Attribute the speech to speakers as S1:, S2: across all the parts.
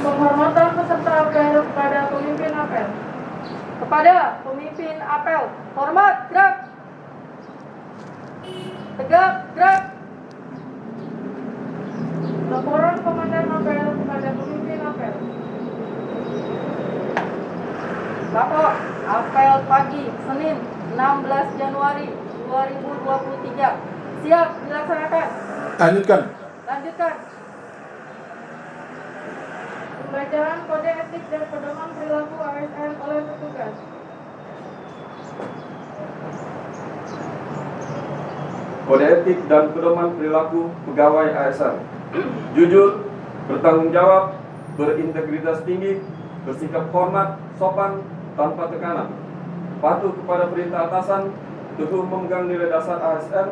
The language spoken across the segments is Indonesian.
S1: Penghormatan peserta apel kepada pemimpin apel. Kepada pemimpin apel, hormat, gerak. Tegap, gerak. Laporan komandan apel kepada pemimpin apel. Lapor apel pagi Senin 16 Januari 2023. Siap dilaksanakan. Lanjutkan. Pembacaan kode etik dan pedoman perilaku ASN oleh petugas.
S2: Kode etik dan pedoman perilaku pegawai ASN. Jujur, bertanggung jawab, berintegritas tinggi, bersikap hormat, sopan, tanpa tekanan, patuh kepada perintah atasan, teguh memegang nilai dasar ASN,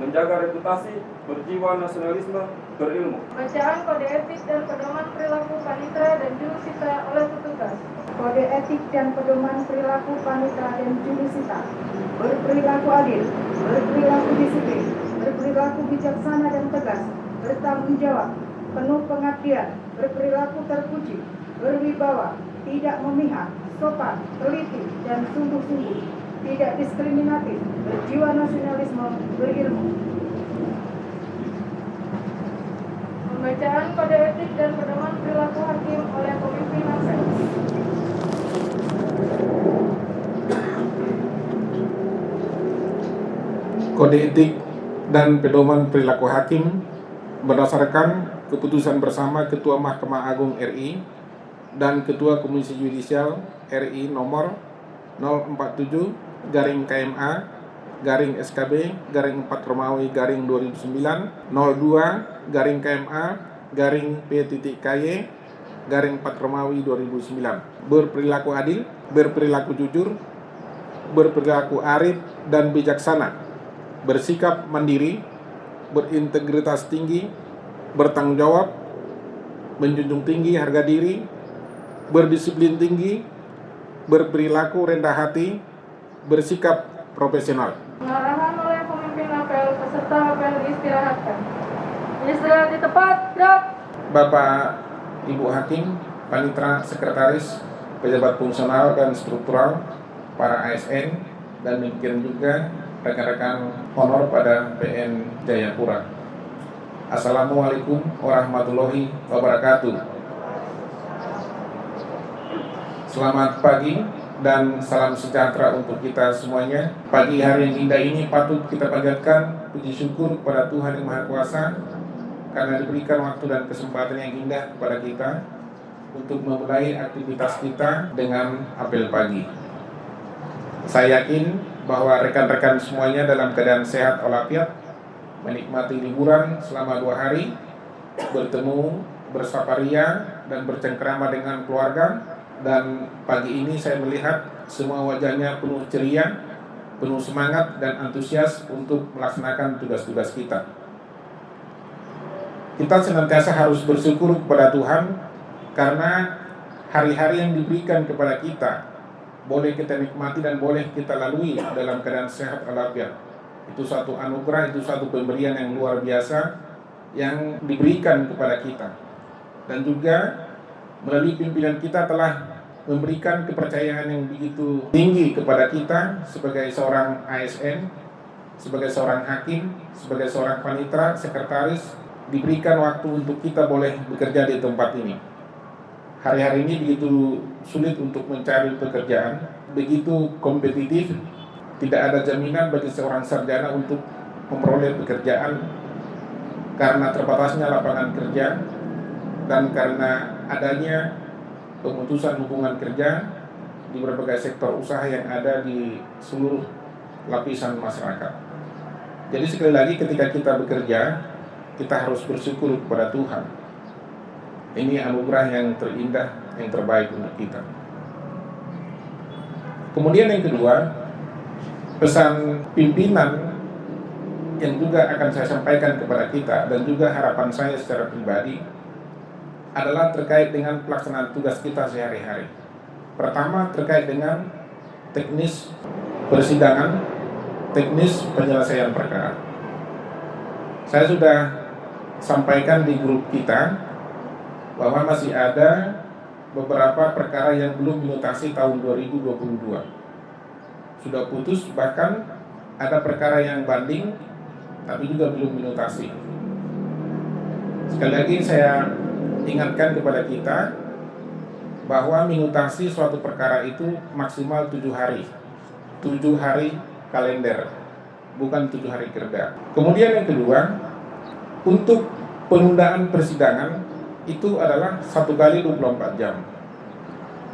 S2: menjaga reputasi, berjiwa nasionalisme, berilmu.
S1: Bacaan kode etik dan pedoman perilaku panitra dan jurusita oleh petugas.
S3: Kode etik dan pedoman perilaku panitra dan jurusita. Berperilaku adil, berperilaku disiplin, berperilaku bijaksana dan tegas, bertanggung jawab, penuh pengabdian, berperilaku terpuji, berwibawa, tidak memihak, sopan, teliti, dan sungguh-sungguh, tidak diskriminatif, berjiwa nasionalisme, berilmu.
S1: Pembacaan kode etik dan pedoman perilaku hakim oleh pemimpin apel.
S4: Kode etik dan pedoman perilaku hakim berdasarkan keputusan bersama Ketua Mahkamah Agung RI dan Ketua Komisi Yudisial RI nomor 047-KMA-2/2/2/2/P.KY-4 berperilaku adil, berperilaku jujur, berperilaku arif dan bijaksana, bersikap mandiri, berintegritas tinggi, bertanggung jawab, menjunjung tinggi harga diri, berdisiplin tinggi, berperilaku rendah hati, bersikap profesional.
S1: Pengarahan oleh pemimpin apel, peserta apel diistirahatkan. Istirahat di tempat, gerak.
S4: Bapak, Ibu Hakim, Panitra, Sekretaris, pejabat fungsional dan struktural, para ASN, dan demikian juga rekan-rekan honor pada PN Jayapura. Assalamualaikum warahmatullahi wabarakatuh. Selamat pagi dan salam sejahtera untuk kita semuanya. Pagi hari yang indah ini patut kita panjatkan puji syukur kepada Tuhan Yang Maha Kuasa karena diberikan waktu dan kesempatan yang indah kepada kita untuk memulai aktivitas kita dengan apel pagi. Saya yakin bahwa rekan-rekan semuanya dalam keadaan sehat walafiat, menikmati liburan selama 2 hari, bertemu, bersaparia, dan bercengkrama dengan keluarga. Dan pagi ini saya melihat semua wajahnya penuh ceria, penuh semangat dan antusias untuk melaksanakan tugas-tugas kita. Kita senantiasa harus bersyukur kepada Tuhan karena hari-hari yang diberikan kepada kita boleh kita nikmati dan boleh kita lalui dalam keadaan sehat walafiat. Itu satu anugerah, itu satu pemberian yang luar biasa yang diberikan kepada kita. Dan juga melalui pimpinan kita telah memberikan kepercayaan yang begitu tinggi kepada kita sebagai seorang ASN, sebagai seorang hakim, sebagai seorang panitra, sekretaris, diberikan waktu untuk kita boleh bekerja di tempat ini. Hari-hari ini begitu sulit untuk mencari pekerjaan, begitu kompetitif, tidak ada jaminan bagi seorang sarjana untuk memperoleh pekerjaan karena terbatasnya lapangan kerja dan karena adanya pemutusan hubungan kerja di berbagai sektor usaha yang ada di seluruh lapisan masyarakat. Jadi sekali lagi ketika kita bekerja, kita harus bersyukur kepada Tuhan. Ini anugerah yang terindah, yang terbaik untuk kita. Kemudian yang kedua, pesan pimpinan yang juga akan saya sampaikan kepada kita dan juga harapan saya secara pribadi adalah terkait dengan pelaksanaan tugas kita sehari-hari. Pertama, terkait dengan teknis persidangan, teknis penyelesaian perkara. Saya sudah sampaikan di grup kita bahwa masih ada beberapa perkara yang belum dinutasi tahun 2022. Sudah putus, bahkan ada perkara yang banding tapi juga belum dinutasi. Sekali lagi saya ingatkan kepada kita bahwa minutasi suatu perkara itu maksimal 7 hari. 7 hari kalender, bukan 7 hari kerja. Kemudian yang kedua, untuk penundaan persidangan itu adalah 1 kali 24 jam.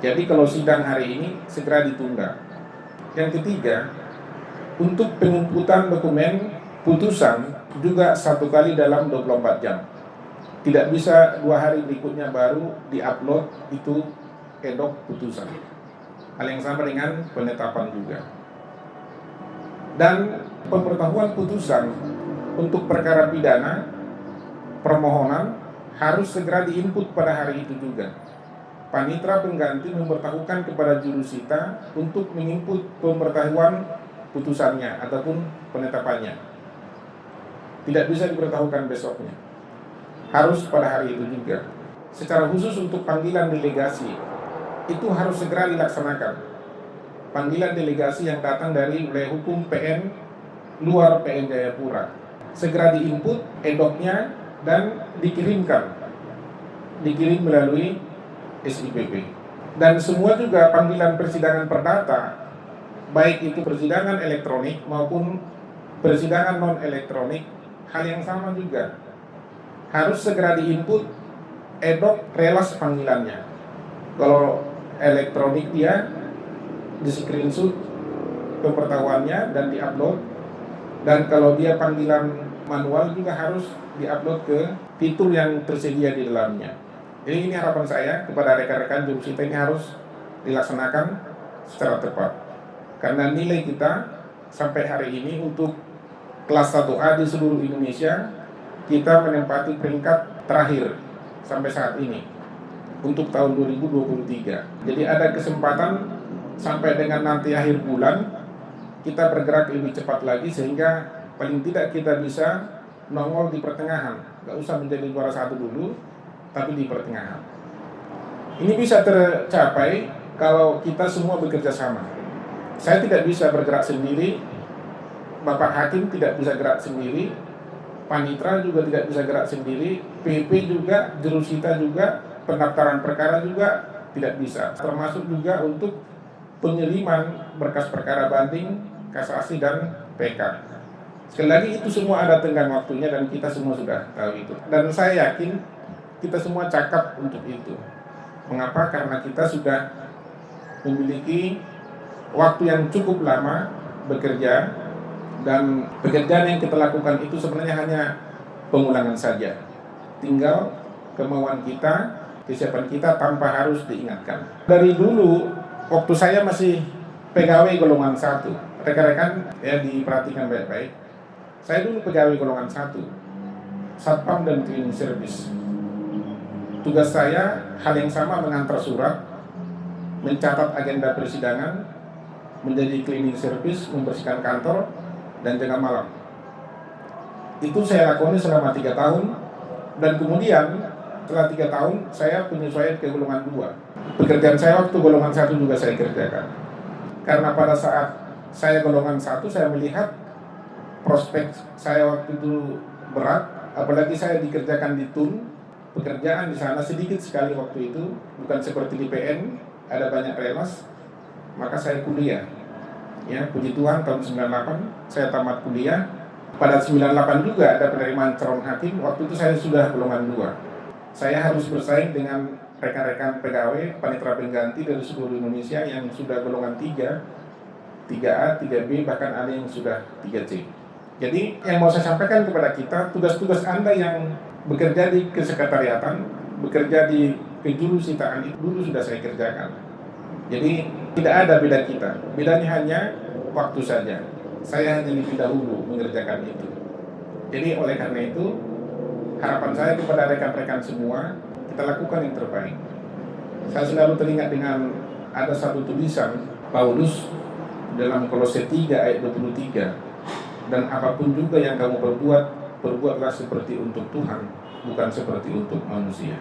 S4: Jadi kalau sidang hari ini segera ditunda. Yang ketiga, untuk penjemputan dokumen putusan juga 1 kali dalam 24 jam. Tidak bisa 2 hari berikutnya baru diupload itu edok putusan. Hal yang sama dengan penetapan juga. Dan pemberitahuan putusan untuk perkara pidana permohonan harus segera diinput pada hari itu juga. Panitera pengganti memberitahukan kepada jurusita untuk menginput pemberitahuan putusannya ataupun penetapannya. Tidak bisa diberitahukan besoknya. Harus pada hari itu juga. Secara khusus untuk panggilan delegasi, itu harus segera dilaksanakan. Panggilan delegasi yang datang dari wilayah hukum PN luar PN Jayapura. Segera diinput edoknya dan dikirimkan. Dikirim melalui SIPP. Dan semua juga panggilan persidangan perdata, baik itu persidangan elektronik maupun persidangan non-elektronik, hal yang sama juga. Harus segera diinput edok relas panggilannya. Kalau elektronik dia di screenshot pemberitahuannya dan diupload, dan kalau dia panggilan manual juga harus diupload ke fitur yang tersedia di dalamnya. Jadi ini harapan saya kepada rekan-rekan jurusita, ini harus dilaksanakan secara tepat. Karena nilai kita sampai hari ini untuk kelas 1A di seluruh Indonesia, kita menempati peringkat terakhir sampai saat ini untuk tahun 2023. Jadi ada kesempatan sampai dengan nanti akhir bulan kita bergerak lebih cepat lagi, sehingga paling tidak kita bisa nongol di pertengahan. Gak usah menjadi juara 1 dulu, tapi di pertengahan. Ini bisa tercapai kalau kita semua bekerja sama. Saya tidak bisa bergerak sendiri, Bapak Hakim tidak bisa gerak sendiri, Panitra juga tidak bisa gerak sendiri, PP juga, jurusita juga, pendaftaran perkara juga tidak bisa. Termasuk juga untuk penyeliman berkas perkara banding, kasasi, dan PK. Sekali lagi itu semua ada tenggang waktunya dan kita semua sudah tahu itu. Dan saya yakin kita semua cakap untuk itu. Mengapa? Karena kita sudah memiliki waktu yang cukup lama bekerja, dan pekerjaan yang kita lakukan itu sebenarnya hanya pengulangan saja. Tinggal kemauan kita, kesiapan kita tanpa harus diingatkan. Dari dulu, waktu saya masih pegawai golongan 1, rekan-rekan ya diperhatikan baik-baik. Saya dulu pegawai golongan 1, satpam dan cleaning service. Tugas saya hal yang sama, mengantar surat, mencatat agenda persidangan, menjadi cleaning service, membersihkan kantor, dan jaga malam. Itu saya lakoni selama 3 tahun, dan kemudian setelah 3 tahun saya penyesuaian ke golongan 2. Pekerjaan saya waktu golongan 1 juga saya kerjakan. Karena pada saat saya golongan 1, saya melihat prospek saya waktu itu berat, apalagi saya dikerjakan di TUN. Pekerjaan di sana sedikit sekali waktu itu, bukan seperti di PN, ada banyak relas. Maka saya kuliah. Ya, puji Tuhan tahun 98 saya tamat kuliah. Pada 98 juga ada penerimaan calon hakim. Waktu itu saya sudah golongan 2. Saya harus bersaing dengan rekan-rekan pegawai panitera pengganti dari seluruh Indonesia yang sudah golongan 3, 3A, 3B, bahkan ada yang sudah 3C. Jadi yang mau saya sampaikan kepada kita, tugas-tugas Anda yang bekerja di kesekretariatan, bekerja di kejurusitaan itu dulu sudah saya kerjakan. Jadi tidak ada beda kita. Bedanya hanya waktu saja. Saya hanya lebih dahulu mengerjakan itu. Jadi oleh karena itu, harapan saya kepada rekan-rekan semua, kita lakukan yang terbaik. Saya selalu teringat dengan ada satu tulisan Paulus dalam Kolose 3 ayat 23. Dan apapun juga yang kamu perbuat, perbuatlah seperti untuk Tuhan, bukan seperti untuk manusia.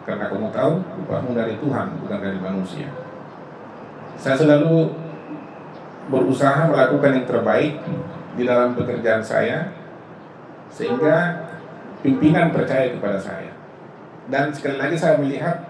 S4: Karena kamu tahu upahmu dari Tuhan, bukan dari manusia. Saya selalu berusaha melakukan yang terbaik di dalam pekerjaan saya, sehingga pimpinan percaya kepada saya. Dan sekali lagi saya melihat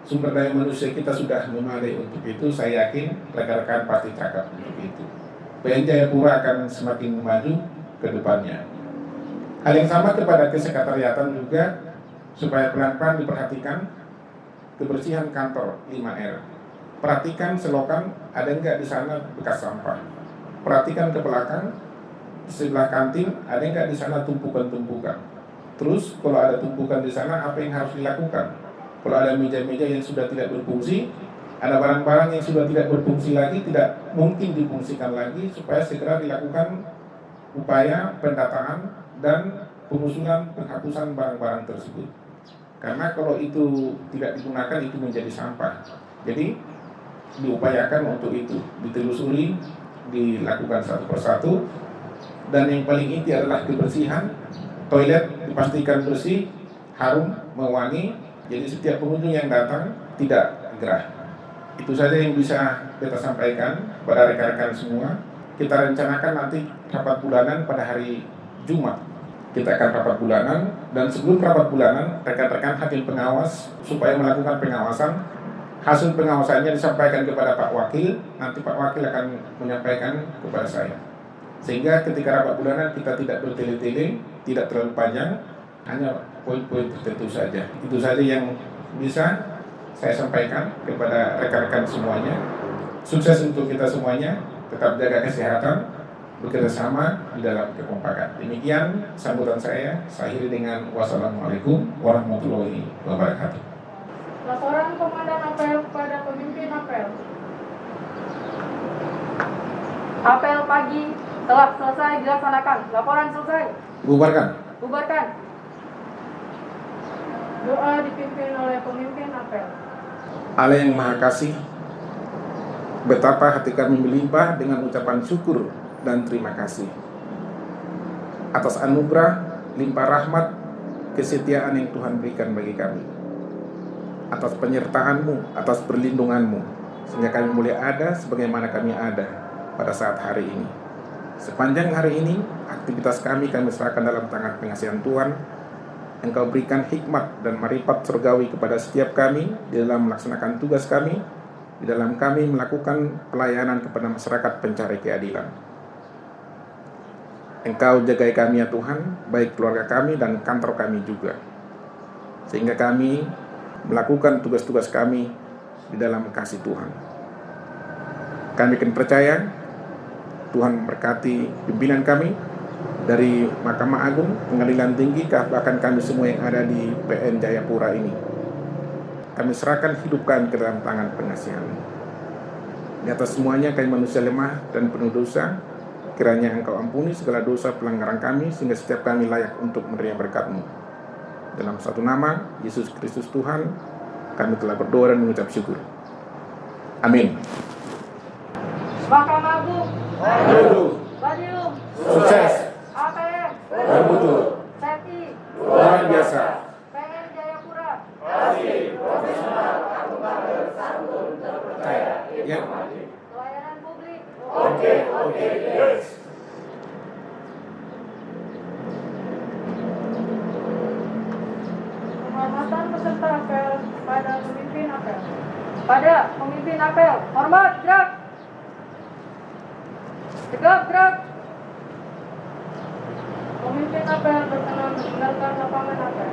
S4: sumber daya manusia kita sudah memadai untuk itu. Saya yakin rekan-rekan pasti cakap untuk itu. PN Jayapura akan semakin maju ke depannya. Hal yang sama kepada kesekretariatan juga, supaya pelan-pelan diperhatikan kebersihan kantor 5R. Perhatikan selokan, ada enggak di sana bekas sampah. Perhatikan ke belakang, di sebelah kantin, ada enggak di sana tumpukan-tumpukan. Terus kalau ada tumpukan di sana, apa yang harus dilakukan? Kalau ada meja-meja yang sudah tidak berfungsi, ada barang-barang yang sudah tidak berfungsi lagi, tidak mungkin difungsikan lagi, supaya segera dilakukan upaya pendataan dan pengusulan penghapusan barang-barang tersebut. Karena kalau itu tidak digunakan, itu menjadi sampah. Jadi diupayakan untuk itu, ditelusuri, dilakukan satu persatu. Dan yang paling inti adalah kebersihan. Toilet dipastikan bersih, harum, mewangi. Jadi setiap pengunjung yang datang tidak gerah. Itu saja yang bisa kita sampaikan kepada rekan-rekan semua. Kita rencanakan nanti rapat bulanan pada hari Jumat. Kita akan rapat bulanan, dan sebelum rapat bulanan, rekan-rekan hakim pengawas supaya melakukan pengawasan. Hasil pengawasannya disampaikan kepada Pak Wakil, nanti Pak Wakil akan menyampaikan kepada saya. Sehingga ketika rapat bulanan kita tidak bertele-tele, tidak terlalu panjang, hanya poin-poin tertentu saja. Itu saja yang bisa saya sampaikan kepada rekan-rekan semuanya. Sukses untuk kita semuanya, tetap jaga kesehatan, bekerja sama di dalam kekompakan. Demikian sambutan saya akhiri dengan wassalamualaikum warahmatullahi wabarakatuh.
S1: Laporan Komandan Apel kepada pemimpin apel. Apel pagi telah selesai dilaksanakan. Laporan selesai.
S4: Bubarkan.
S1: Bubarkan. Doa dipimpin oleh pemimpin apel.
S4: Allah yang Maha Kasih, betapa hati kami melimpah dengan ucapan syukur dan terima kasih atas anugerah, limpah rahmat, kesetiaan yang Tuhan berikan bagi kami, atas penyertaan-Mu, atas perlindungan-Mu, sehingga kami boleh ada sebagaimana kami ada pada saat hari ini. Sepanjang hari ini, aktivitas kami serahkan dalam tangan pengasihan Tuhan. Engkau berikan hikmat dan marifat surgawi kepada setiap kami di dalam melaksanakan tugas kami, di dalam kami melakukan pelayanan kepada masyarakat pencari keadilan. Engkau jagai kami ya Tuhan, baik keluarga kami dan kantor kami juga, sehingga kami melakukan tugas-tugas kami di dalam kasih Tuhan. Kami akan percaya Tuhan memberkati pimpinan kami dari Mahkamah Agung, Pengadilan Tinggi, bahkan kami semua yang ada di PN Jayapura ini. Kami serahkan hidup kami ke dalam tangan pengasihan. Di atas semuanya kami manusia lemah dan penuh dosa. Kiranya Engkau ampuni segala dosa pelanggaran kami, sehingga setiap kami layak untuk menerima berkat-Mu. Dalam satu nama, Yesus Kristus Tuhan, kami telah berdoa dan mengucap syukur. Amin.
S1: Mahkamah Agung. Badium.
S4: Sukses.
S1: APM.
S4: Bermutu.
S1: SETI.
S4: Luar biasa.
S1: PN Jayapura.
S4: Ya.
S1: Pelayanan publik.
S4: Oke, yes.
S1: Penghormatan peserta apel pada pemimpin apel. Pada pemimpin apel, hormat, gerak. Tegap, gerak. Pemimpin apel berkenan meninggalkan lapangan apel.